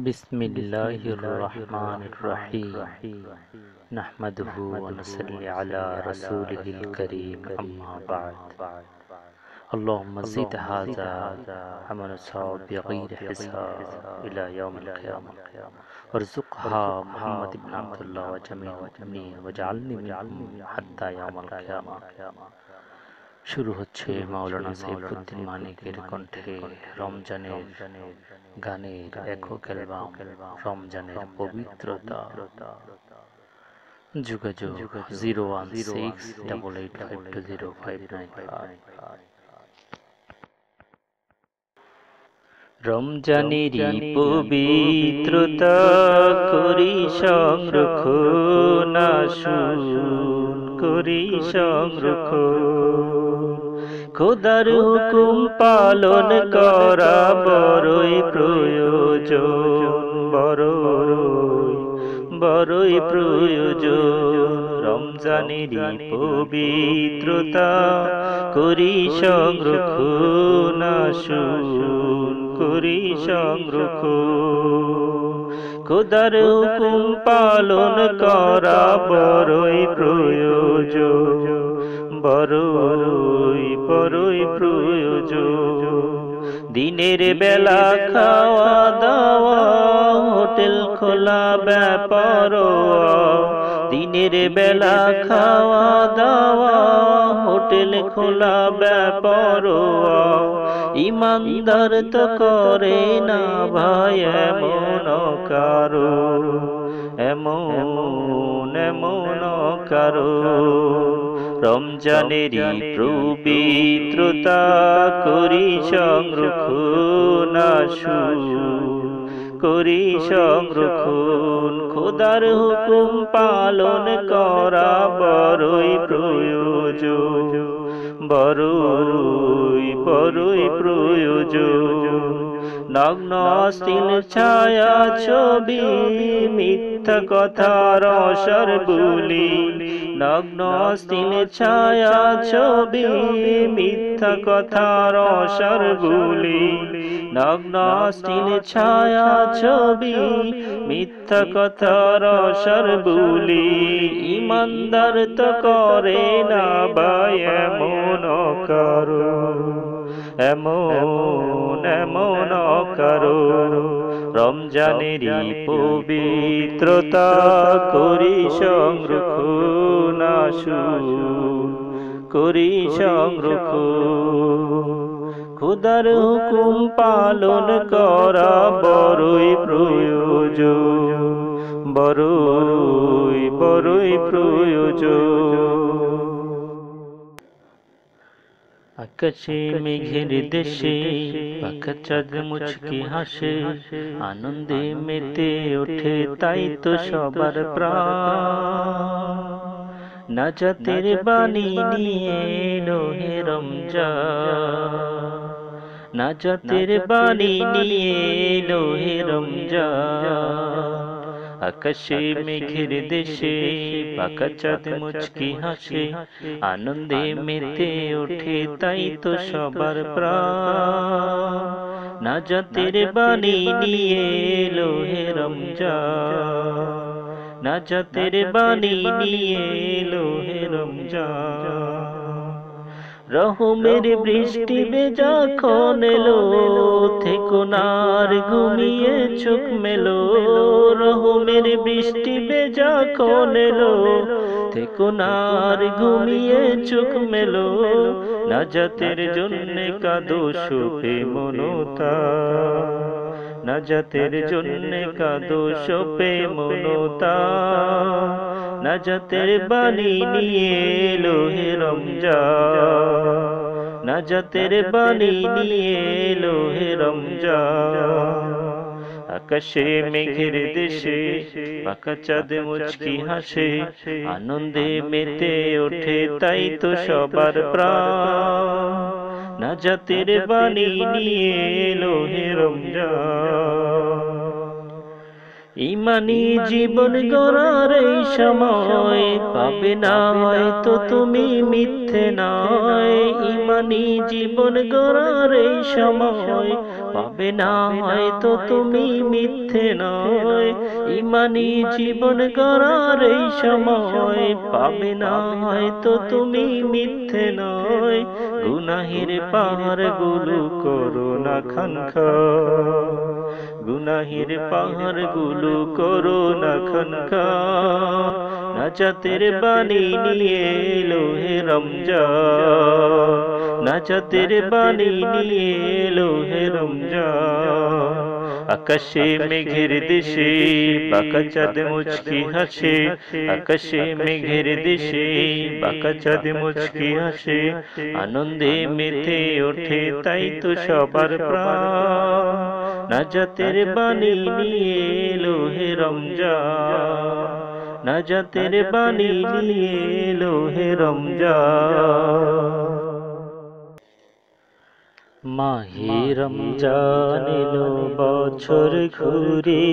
बिस्मिल्लाहिर रहमानिर रहीम नहमदुहु व नसल्ली अला रसूलिहिल करीम अम्मा बाद अल्लाहुम्मा ज़िद हाज़ा अमन सौब बिग़ैर हिसाब इला यौमिल क़ियामह वरज़ुक़हा मुहम्मद इब्न अब्दुल्लाह व जमीअल मुमिनीन वजअलनी मिनहुम हत्ता यौमिल क़ियामह। शुरू হচ্ছে মাওলানা সাইফুদ্দিন মানিকের কণ্ঠে রমজানের গানের একক অ্যালবাম রমজানের পবিত্রতা। যোগাযোগ 01688520595। রমজানেরই পবিত্রতা করি সংরক্ষণ, আসুন করি সংরক্ষণ। খোদার হুকুম পালন করা বড়ই প্রয়োজন, বড়ই প্রয়োজন। রমজানেরই পবিত্রতা করি সংরক্ষণ, আসুন করি সংরক্ষণ। খোদার হুকুম পালন করা বড়ই প্রয়োজন, বড়ই প্রয়োজন। দিনের বেলা খাওয়া দাওয়া হোটেল খোলা বেপরোয়া, দিনের বেলা খাওয়া দাওয়া হোটেল খোলা বেপরোয়া। ইমানদার তো করে না ভাই এমন কারো, এমন কারো। রমজানেরই পবিত্রতা করি সংরক্ষণ, আসুন করি সংরক্ষণ। খোদার হুকুম পালন করা বড়ই প্রয়োজন, বড়ই প্রয়োজন। নগ্ন অশ্লীল ছায়া ছবি মিথ্যা কথার অসার বুলি, নগ্ন অশ্লীল ছায়া ছবি মিথ্যা কথার অসার বুলি, নগ্ন অশ্লীল ছায়া ছবি মিথ্যা কথার অসার বুলি। ইমানদার তো করে না ভাই এমন কারো, এমন কারো। রমজানেরই পবিত্রতা করি সংরক্ষণ, আসুন করি সংরক্ষণ। খোদার হুকুম পালন করা বড়ই প্রয়োজন, বড়ই প্রয়োজন। আকাশে মেঘের দেশে পাখা চাঁদ মুচকি হাসে, আনন্দে মেতে ওঠে তাই তো সবার প্রাণ। নাজাতের বাণী নিয়ে এলো হে রমজান, নাজাতের বাণী নিয়ে এলো হে রমজান। আকাশে মেঘের দেশে পাকা চাঁদ মুচকি হাসে, আনন্দে মেতে ওঠে তাই তো সবার প্রাণ। নাজাতের বাণী নিয়ে এলো হে রমজান, নাজাতের বাণী নিয়ে এলো হে রমজান। রহমের বৃষ্টি যখন এলো থেকো না আর ঘুমিয়ে চোখ মেলো, রহমের বৃষ্টি যখন এলো থেকো না আর ঘুমিয়ে চোখ মেলো। নাজাতের জন্যে কাঁদো শোকে মনতা, নাজাতের জন্যে কাঁদো শোকে মনতা। নাজাতের বাণী নিয়ে এলো হে রমজান, নাজাতের বাণী নিয়ে এলো হে রমজান। আকাশে মেঘের দেশে পাকা চাঁদ মুচকি হাসে, আনন্দে মেতে ওঠে তাই তো সবার প্রাণ। নাজাতের বাণী নিয়ে এলো হে রমজান। ইমানি জীবন গড়ার এই সময় পাবে না হয়তো তুমি মিথ্যে নয়। ইমানি জীবন গড়ার এই সময় পাবে না হয়তো তুমি মিথ্যে নয়। ইমানি জীবন গড়ার এই সময় পাবে না হয়তো তুমি মিথ্যে নয়। গুনাহের পাহাড় গুলো করো না খানখান, গুনাহের পাহাড় গুলো করো না খানখান। নাজাতের বাণী নিয়ে এলো হে রমজান, নাজাতের বাণী নিয়ে এলো হে রমজান। আকাশে মেঘের দেশে বাঁকা চাঁদ মুচকি হাসে, আকাশে মেঘের দেশে বাঁকা চাঁদ মুচকি হাসে। আনন্দে মেতে ওঠে তাই তো সবার প্রাণ। নাজাতের বাণী নিয়ে এলো হে রমজান, নাজাতের বাণী নিয়ে এলো হে রমজান। মাহে রমজান এলো বছর ঘুরে,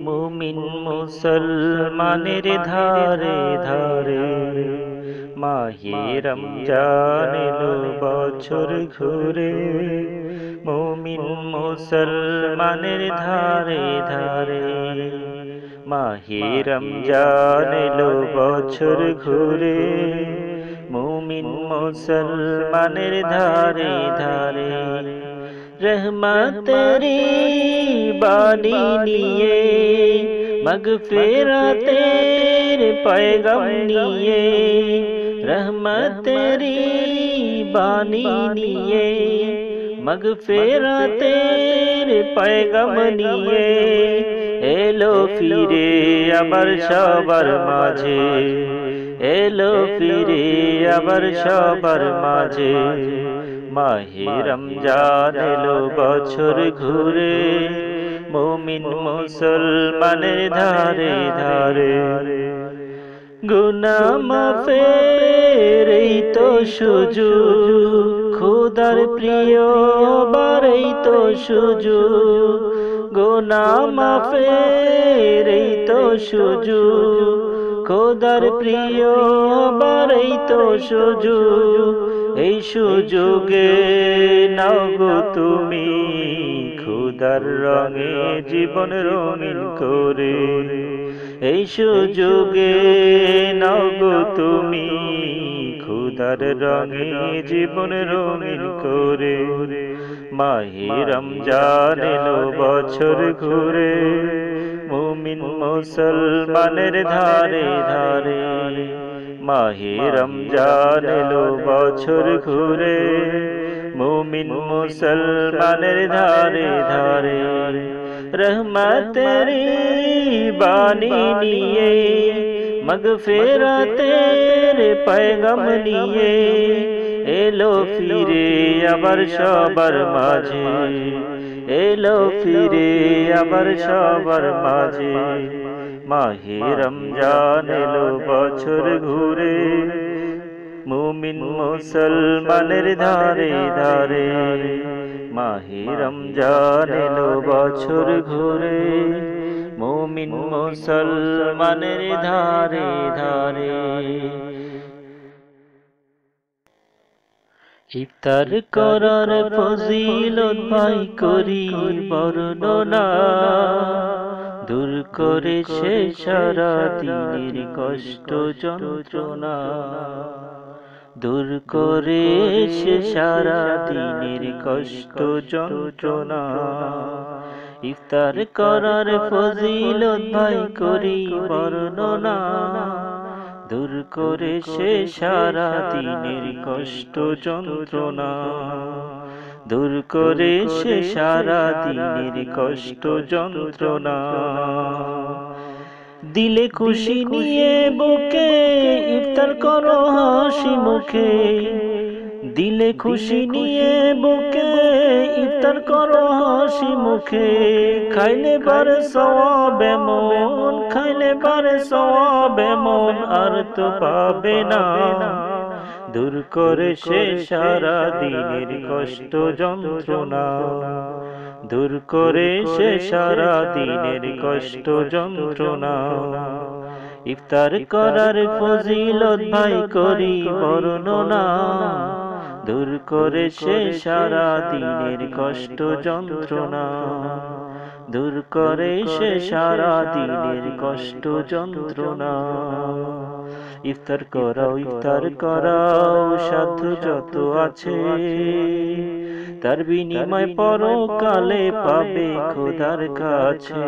মুমিন মুসলমানের ধারে ধারে। মাহে রমজান এলো বছর ঘুরে, মুমিন মুসলমানের ধারে ধারে। মাহে রমজান এলো বছর ঘুরে, মুমিন মুসলমানের ধারে ধারে। রহমতেরি বাণী নিয়ে, মাগফিরাতের পয়গাম নিয়ে, রহমতেরি বাণী নিয়ে, মাগফিরাতের পয়গাম নিয়ে। এলো ফিরে আবার সবার মাঝে, এলো ফিরে আবার সবার মাঝে। মাহে রমজান এলো বছর ঘুরে, মুমিন মুসলমানের ধারে ধারে। গুনাহ মাফের এই তো সুযোগ, খোদার প্রিয় বারেই তো সুযোগ। গুনাহ মাফের এই তো সুযোগ, খোদার প্রিয় বারেই তো সুযোগ। এই সুযোগে নাও গো তুমি, খোদার রঙে জীবন রঙিন করে। এই সুযোগে নাও গো তুমি, খোদার রঙে জীবন রঙিন করে। মাহে রমজান এলো বছর ঘুরে, মুমিন মুসলমানের ধারে ধারে। মাহে রমজান এলো বছর ঘুরে, মুমিন মুসলমানের ধারে ধারে। রহমতেরি বাণী নিয়ে, মাগফিরাতের পয়গাম নিয়ে। এলো ফিরে আবার সবার মাঝে, এলো ফিরে আবার সবার মাঝে। মাহে রমজান এলো বছর ঘুরে, মুমিন মুসলমানের ধারে ধারে। মাহে রমজান এলো বছর ঘুরে, মুমিন মুসলমানের ধারে ধারে। ইফতার করার ফজিলত ভাই করি বর্ণনা, দূর করে সে সারা দিনের কষ্ট যন্ত্রণা। দূর করে সে সারা দিনের কষ্ট যন্ত্রণা। ইফতার করার ফজিলত ভাই করি বর্ণনা, দূর করে সে সারা দিনের কষ্ট যন্ত্রণা। দূর করে সে সারা দিনের কষ্ট যন্ত্রণা। দিলে খুশি নিয়ে বুকে ইফতার করো হাসি মুখে, দিলে খুশি নিয়ে বুকে ইফতার করো হাসি মুখে। খাইলে বারে সওয়াব এমন, খাইলে বারে সওয়াব এমন আর তো পাবে না। দূর করে সে সারা দিনের কষ্ট যন্ত্রণা, দূর করে সে সারা দিনের কষ্ট যন্ত্রণা। ইফতার করার ফজিলত ভাই করি বর্ণনা, দূর করে সে সারা দিনের কষ্ট যন্ত্রণা, দূর করে সে সারা দিনের কষ্ট যন্ত্রণা। ইফতার করাও সাধ্য যত আছে, তার বিনিময় পরকালে পাবে খোদার কাছে,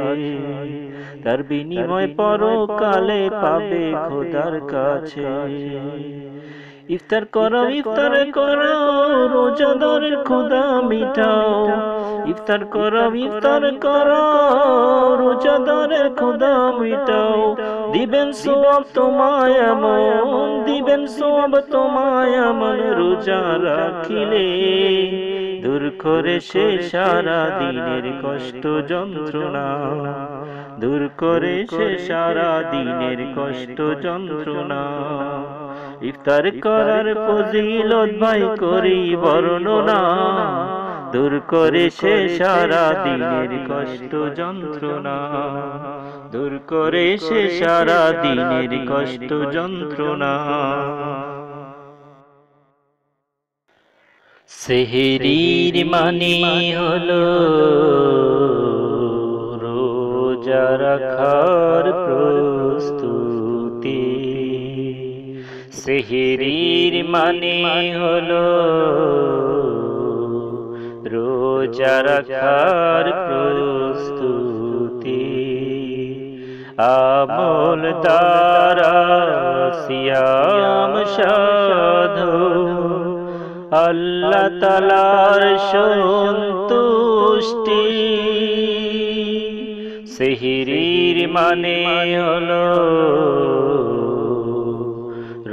তার বিনিময় পরকালে পাবে খোদার কাছে। ইফতার করো রোজাদারের ক্ষুধা মিটাও, ইফতার করো রোজাদারের ক্ষুধা মিটাও। দিবেন সওয়াব তোমায় এমন, দিবেন সওয়াব তোমায় এমন রোজা রাখিলে, দূর করে সে সারা দিনের কষ্ট যন্ত্রণা, দূর করে সে সারা দিনের কষ্ট যন্ত্রণা। ইফতার করার ফজিলত ভাই করি বর্ণনা, দূর করে সে সারা দিনের কষ্ট যন্ত্রণা, দূর করে সে সারা দিনের কষ্ট যন্ত্রণা। সেহরির মানে হলো রোজা রাখার প্রস্তুতি, সেহরির মানে হলো রোজা রাখার প্রস্তুতি। আমল দ্বারা সিয়াম সাধন, আল্লাহ তাআলার সন্তুষ্টি। সেহরির মানে হলো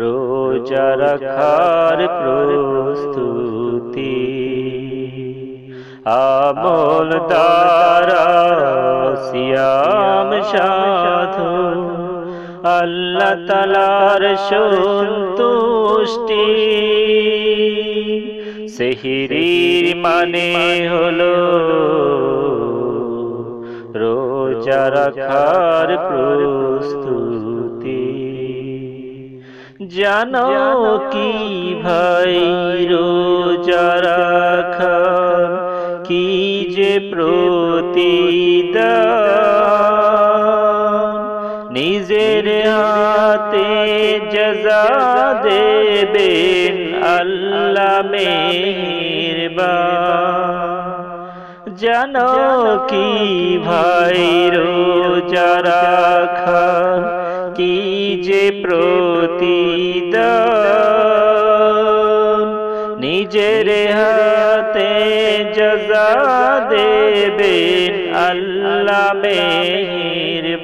রোজা রাখার প্রস্তুতি। আমল দ্বারা সিয়াম সাধন, আল্লাহ তাআলার সন্তুষ্টি। সেহরির মানে হলো রোজা রাখার প্রস্তুতি। জানো কি ভাই রোজা রাখার কি যে প্রতিদান, নিজের হাতে জাযা দেবেন আল্লাহ মেহেরবান। জানো কি ভাই রোজা রাখার কি যে প্রতিদান, নিজের হাতে জাযা দেবেন আল্লাহ মেহেরবান।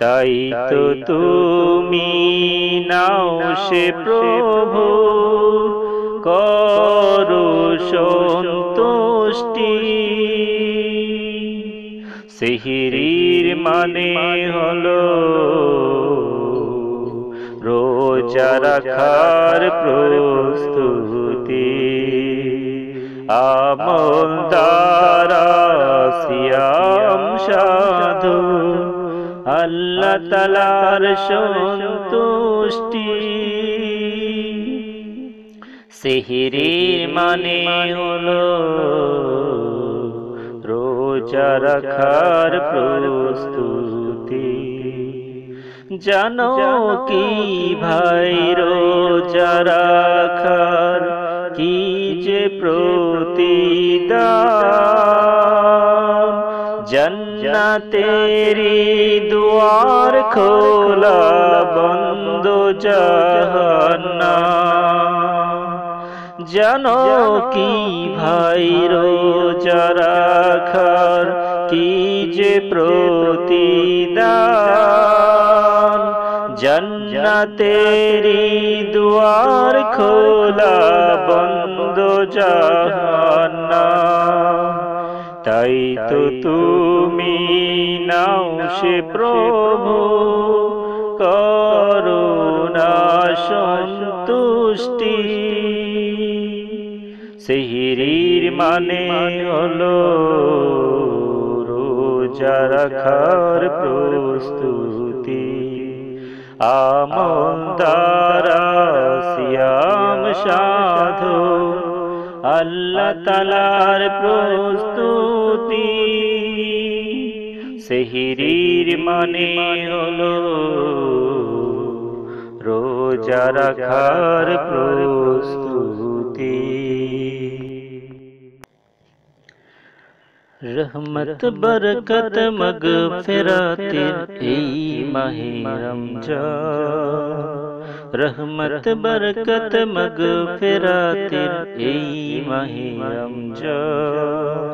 তাই তো তুমি নাও সে প্রভু করো সন্তুষ্টি। সেহরির মানে হলো রোজা রাখার প্রস্তুতি। আমল দ্বারা সিয়াম সাধন, আল্লাহ তাআলার সন্তুষ্টি। সেহরির মানে হলো রোজা রাখার প্রস্তুতি। জানো কি ভাই রোজা রাখার কি যে প্রতিদান, জান্নাতেরি দুয়ার খোলা বন্ধ জাহান্নাম। জানো কি ভাই রোজা রাখার কি যে প্রতিদান, জান্নাতেরি দুয়ার খোলা বন্ধ জাহান্নাম। তাই তো তুমি নাও সে প্রভু করুণা সন্তুষ্টি। সেহরির মানে হলো রোজা রাখার প্রস্তুতি। আমল দ্বারা সিয়াম সাধন আল্লাহ তাআলার প্রস্তুতি। সেহরির মানে হলো রোজা রাখার প্রস্তুতি। रहमत बरकत मगफिरतेर এই মাহে রমজান। रहमत बरकत मगफिरतेर এই মাহে রমজান।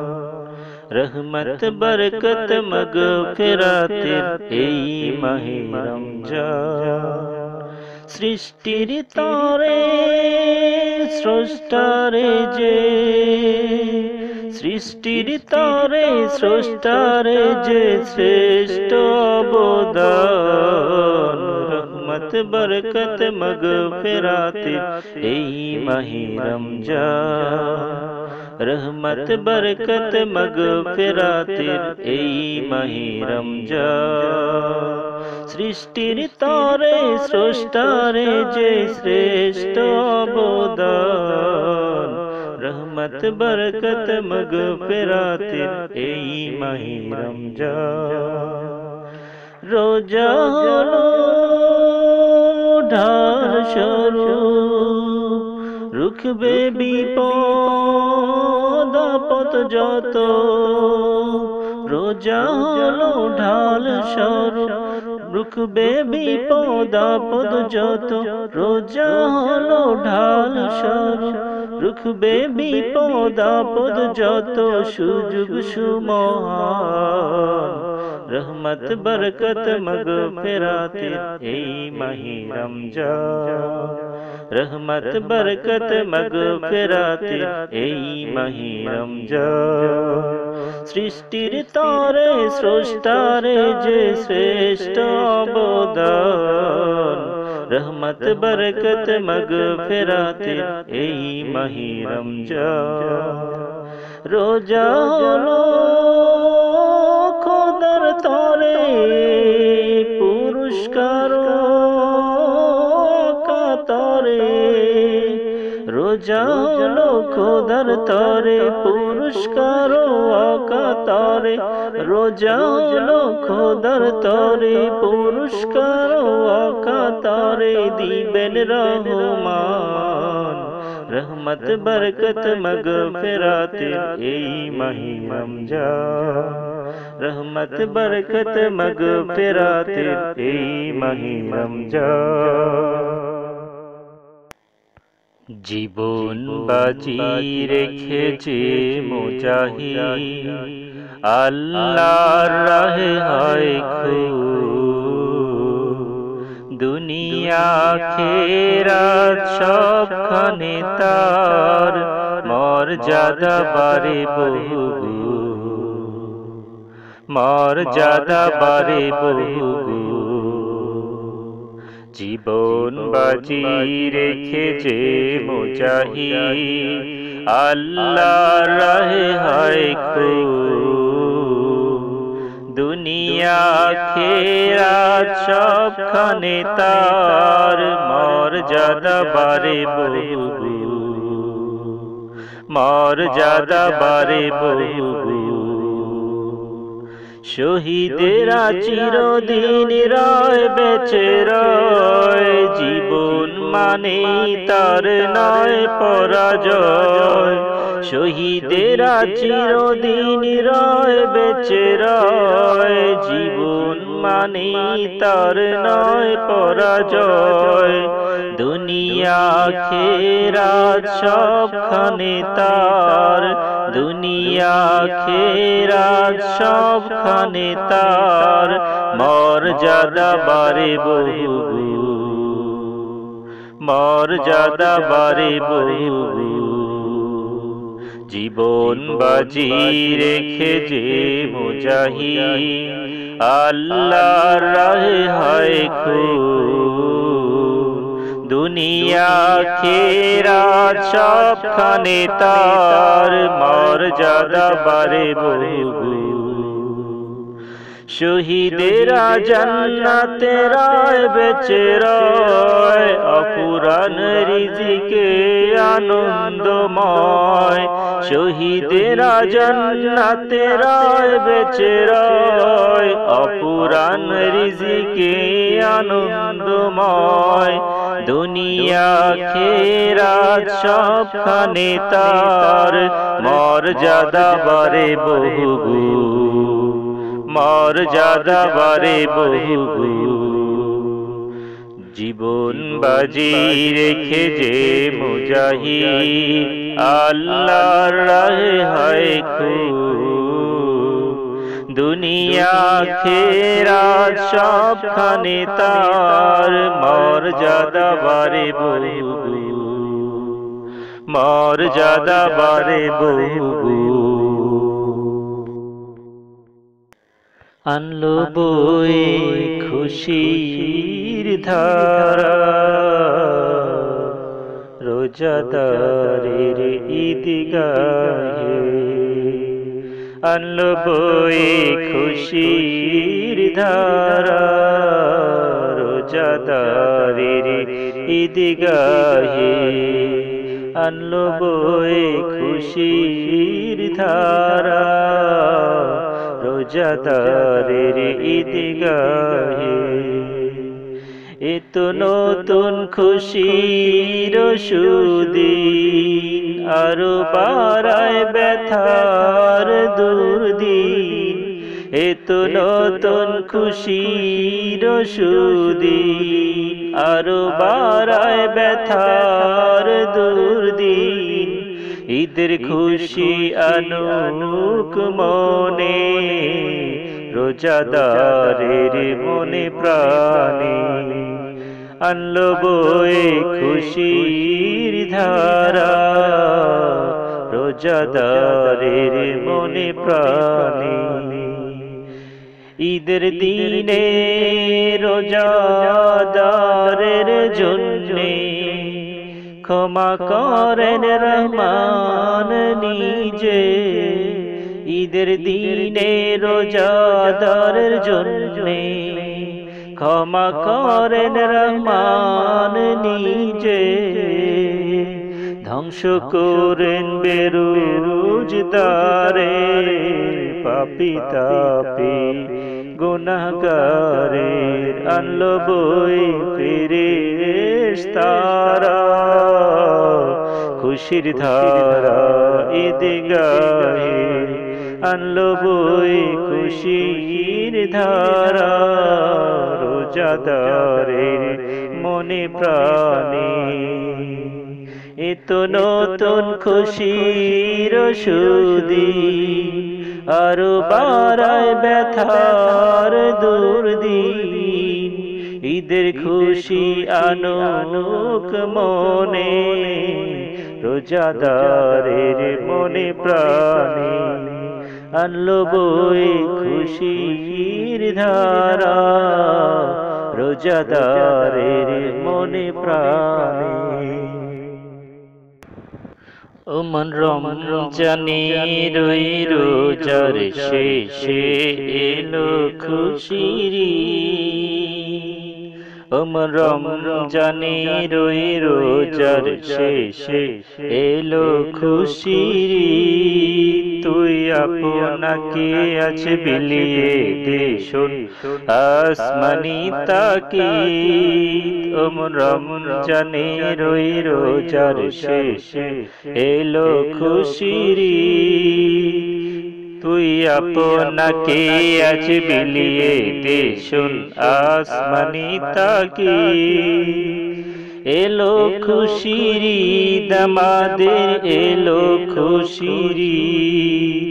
रहमत बरकत मगफिरतेर এই মাহে রমজান। সৃষ্টির তরে স্রষ্টারে যে, সৃষ্টির তরে স্রষ্টারে যে শ্রেষ্ঠ অবদান। রহমত বরকত মগফিরাতের এই মাহে রমজান। রহমত বরকত মগফিরাতের এই মাহে রমজান। সৃষ্টির তরে স্রষ্টারে যে শ্রেষ্ঠ অবদান। रहमत बरकत मगफिरातेर এই মাহে রমজান। রোজা হলো ঢাল স্বরূপ, রুখবে বিপদ আপদ যত। রোজা হলো ঢাল স্বরূপ, রুখবে বিপদ আপদ যত। রোজা হলো ঢাল স্বরূপ, রুখবে বিপদ আপদ যত। সুযোগ সুমহান রহমত বরকত মগফিরাতের এই মাহে রমজান। রহমত বরকত মগফিরাতের এই মাহে রমজান। সৃষ্টির তরে স্রষ্টারে যে শ্রেষ্ঠ অবদান। रहमत बरकत मगफिरातेर এই মাহে রমজান। রোজা হলো খোদার তরে পুরস্কার কাতরে। রোজা হলো খোদার তরে পুরস্কার কাতরে। রোজা হলো খোদার তরে পুরস্কার কাতরে। দিবেন রহমান रहमत बरकत मगफिरातेर এই মাহে রমজান। रहमत बरकत मगफिरातेर এই মাহে রমজান। জীবন বাজি রেখেছে মুজাহিদ আল্লাহর রাহে হয় দুনিয়া আখিরাত সবখানে তার মর্যাদা বাড়ে বহু, মর্যাদা বাড়ে বহু। জীবন বাজি রেখেছে মুজাহিদ আল্লাহর রাহে হয় দুনিয়া আখিরাত সবখানে তার মর্যাদা বাড়ে বহু, মর্যাদা বাড়ে বহু। শহীদেরা চিরদিন রয় বেঁচে রয়, জীবন মানে তার নয় পরাজয়। শহীদেরা চিরদিন রয় বেঁচে রয়, জীবন মানে তার নয় পরাজয়। দুনিয়া আখিরাত সবখানে তার, দুনিয়া আখিরাত সবখানে তার মর্যাদা বাড়ে বহু, মর্যাদা বাড়ে বহু। জীবন বাজি রেখে যে মুজাহিদ আল্লাহর রাহে হয় খুন, দুনিয়া আখিরাত সবখানে তার মর্যাদা বাড়ে বহুগুণ। শহীদেরা জান্নাতে রায় বেঁচে রয়, অফুরান রিজিকে আনন্দময়। শহীদেরা জান্নাতে রায় বেঁচে রয়, অফুরান রিজিকে আনন্দময়। দুনিয়া আখিরাত সবখানে তার মর্যাদা বাড়ে বহুগুণ, মর্যাদা বাড়ে বহুগুণ। জীবন বাজি রেখে যে মুজাহিদ আল্লাহর রাহে হয় খুন, দুনিয়া আখিরাত সবখানে তার মর্যাদা বাড়ে বহুগুণ, মর্যাদা বাড়ে বহুগুণ। আনলো বই খুশির ধারা, রোজাদারের ঈদগাহে। আনলো বই খুশির ধারা, রোজাদারের ঈদগাহে। আনলো বই খুশির ধারা, রোজাদারের ঈদগাহে। এত নতুন খুশির সুদিন, আরো বাড়ায় ব্যথার দুর্দিন। এত নতুন খুশির সুদিন, আরো বাড়ায় ব্যথার দুর্দিন। ঈদের খুশি আনুক মনে, রোজাদারের মনে প্রাণে। আনলো বই খুশির ধারা, রোজাদারের মনে প্রাণে। ঈদের দিনে রোজাদারের জন্যে ক্ষমা করেন রহমান নিজে। ঈদের দিনে রোজাদারের জন্যে ক্ষমা করেন রহমান নিজে। ধ্বংস করেন বেরোজদারের পাপী তাপী গুনাহগারের। আনলো বই ফেরেশতারা খুশির ধারা ঈদগাহে। আনলো বই খুশির ধারা, রোজাদারের মনে প্রাণে। এত নতুন খুশির সুদিন, আরো বাড়ায় ব্যথার দুর্দিন। ঈদের খুশি আনুক মনে, রোজাদারের মনে প্রাণে। আনলো বই খুশির ধারা, রোজাদারের মনে প্রাণে। ও মন রমজানের ওই রোজার শেষে এলো খুশির ঈদ। ও মন রমজানের ওই রোজার শেষে এলো খুশির ঈদ। তুই আপনাকে আজ বিলিয়ে দে শোন আসমানি তাকিদ। ও মন রমজানের ওই রোজার শেষে এলো খুশির ঈদ। তুই আপনাকে আজ বিলিয়ে দে শোন আসমানি তাকিদ। এলো খুশির ঈদ আমাদের, এলো খুশির ঈদ।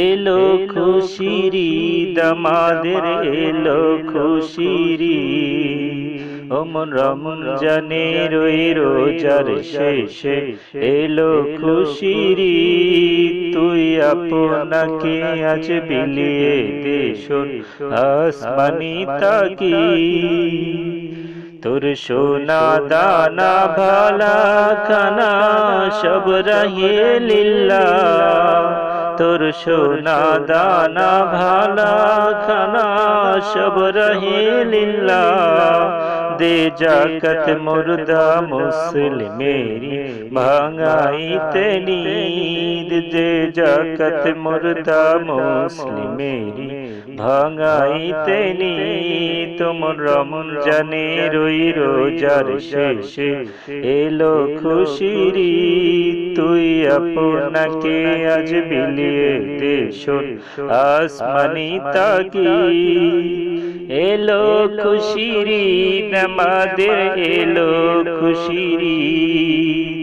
এলো খুশির ঈদ আমাদের, এলো খুশির ঈদ। ওমন রমজানের ওই রোজার শেষে এলো খুশির ঈদ। তুই আপনাকে আজ বিলিয়ে দে শোন আসমানি তাকিদ। তোর সোনা দানা ভালা খানা সব রাহে লিল্লাহ। তোর সোনা দানা ভালা খানা সব রাহে লিল্লাহ। দে জাকাত মুর্দা মুসলিমেরি ভাঙাইতে নিদ। দে জাকাত মুর্দা মুসলিমেরি ভাঙাইতে নিদ। তোমর রমজানের ওই রোজার শেষে এলো খুশির ঈদ। তুই আপনাকে আজ বিলিয়ে দে শোন আসমানি তাকিদ। এলো খুশির ঈদ আমাদের এলো খুশির ঈদ।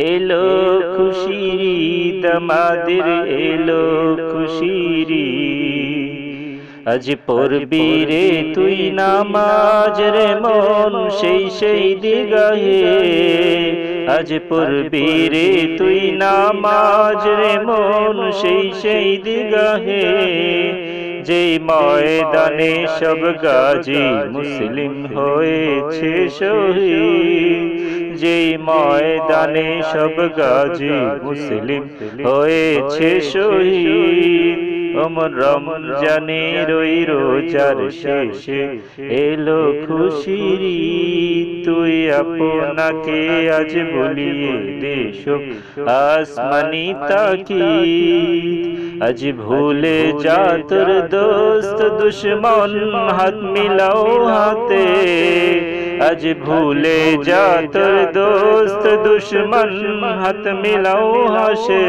এলো খুশির ঈদ আমাদের এলো খুশির ঈদ। আজ পড়বি রে তুই নামাজ রে মন সেই দিগাহে। আজ পড়বি রে তুই নামাজ রে মন সেই দিগাহে। যেই ময়দানে সব গাজী মুসলিম হয়েছে শহীদ। যেই ময়দানে সব গাজী মুসলিম হয়েছে শহীদ। ওমন রমজানের ওই রোজার শেষে এলো খুশির ঈদ। তুই আপনাকে আজ বলিয়ে দে শোন আসমানি তাকিদ। আজ ভুলে যা তোর দোস্ত দুশ্মন হাত মিলাও হাতে। আজ ভুলে যা তোর দোস্ত দুশ্মন হাত মিলাও হাসে।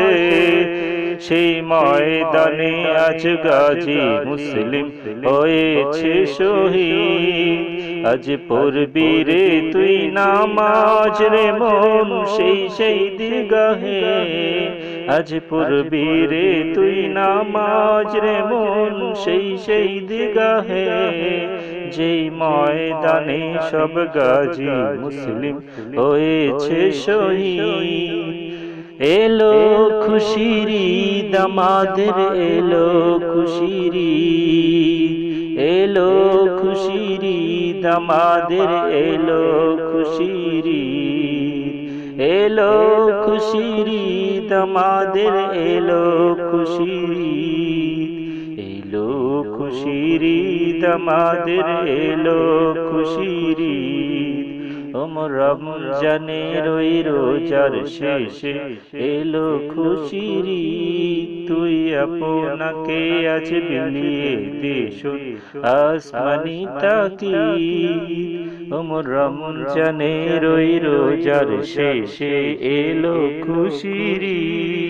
সেই ময়দানে আজ গাজী মুসলিম হয়েছে শহীদ। আজ পড়বি রে তুই নামাজ রে মন সেই দিগাহে। আজ পড়বি রে তুই নামাজ রে মন সেই দিগাহে। যেই ময়দানে সব গাজী মুসলিম হয়েছে শহীদ। এলো খুশির ঈদ আমাদের এলো খুশির ঈদ। এলো খুশির ঈদ আমাদের এলো খুশির ঈদ। এলো খুশির ঈদ আমাদের এলো খুশির ঈদ। এলো খুশির ঈদ আমাদের এলো খুশির ঈদ। ওমর রমজানের ওই রোজার শেষে এলো খুশির ঈদ। তুই আপনাকে আজ বিলিয়ে দে শোন আসমানি তাকিদ। ওমর রমজানের ওই রোজার শেষে এলো খুশির ঈদ।